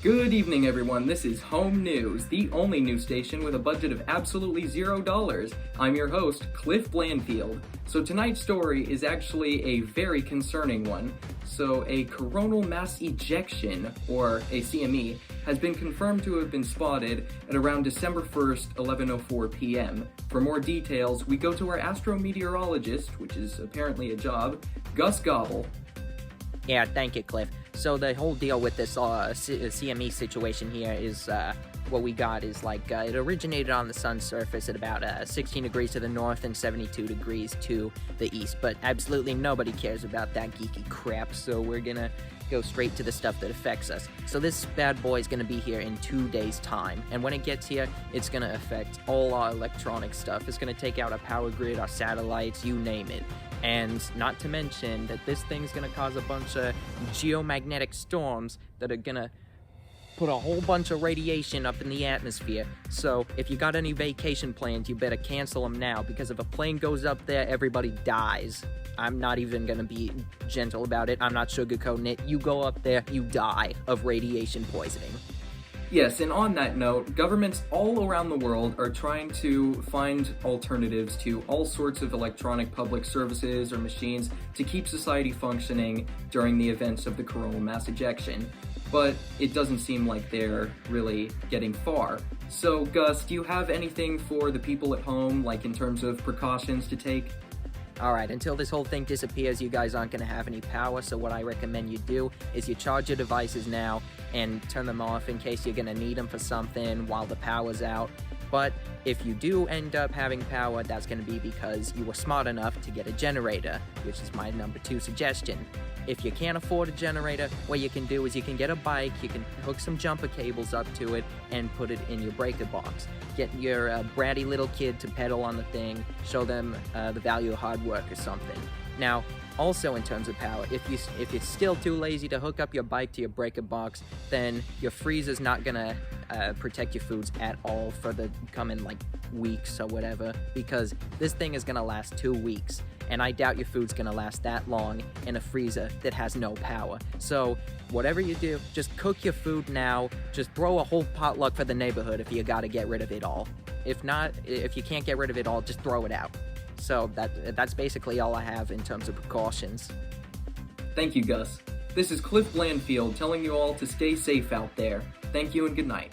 Good evening, everyone. This is Home News, the only news station with a budget of absolutely $0. I'm your host, Cliff Blandfield. So tonight's story is actually a very concerning one. So a coronal mass ejection, or a CME, has been confirmed to have been spotted at around December 1st, 11:04 p.m. For more details, we go to our astrometeorologist, which is apparently a job, Gus Gobble. Yeah, thank you, Cliff. So the whole deal with this CME situation here is what we got is it originated on the sun's surface at about 16 degrees to the north and 72 degrees to the east. But absolutely nobody cares about that geeky crap, so we're gonna go straight to the stuff that affects us. So this bad boy is gonna be here in 2 days' time, and when it gets here, it's gonna affect all our electronic stuff. It's gonna take out our power grid, our satellites, you name it. And not to mention that this thing's gonna cause a bunch of geomagnetic storms that are gonna put a whole bunch of radiation up in the atmosphere. So if you got any vacation plans, you better cancel them now, because if a plane goes up there, everybody dies. I'm not even gonna be gentle about it. I'm not sugarcoating it. You go up there, you die of radiation poisoning. Yes, and on that note, governments all around the world are trying to find alternatives to all sorts of electronic public services or machines to keep society functioning during the events of the coronal mass ejection. But it doesn't seem like they're really getting far. So, Gus, do you have anything for the people at home, like in terms of precautions to take? Alright, until this whole thing disappears, you guys aren't going to have any power, so what I recommend you do is you charge your devices now and turn them off in case you're going to need them for something while the power's out. But if you do end up having power, that's going to be because you were smart enough to get a generator, which is my number 2 suggestion. If you can't afford a generator, what you can do is you can get a bike, you can hook some jumper cables up to it, and put it in your breaker box. Get your bratty little kid to pedal on the thing, show them the value of hard work or something. Now, also in terms of power, if you're still too lazy to hook up your bike to your breaker box, then your freezer's not gonna protect your foods at all for the coming weeks or whatever, because this thing is gonna last 2 weeks, and I doubt your food's gonna last that long in a freezer that has no power. So whatever you do, just cook your food now. Just throw a whole potluck for the neighborhood if you gotta get rid of it all. If not, if you can't get rid of it all, just throw it out. So that's basically all I have in terms of precautions. Thank you, Gus. This is Cliff Blandfield telling you all to stay safe out there. Thank you and good night.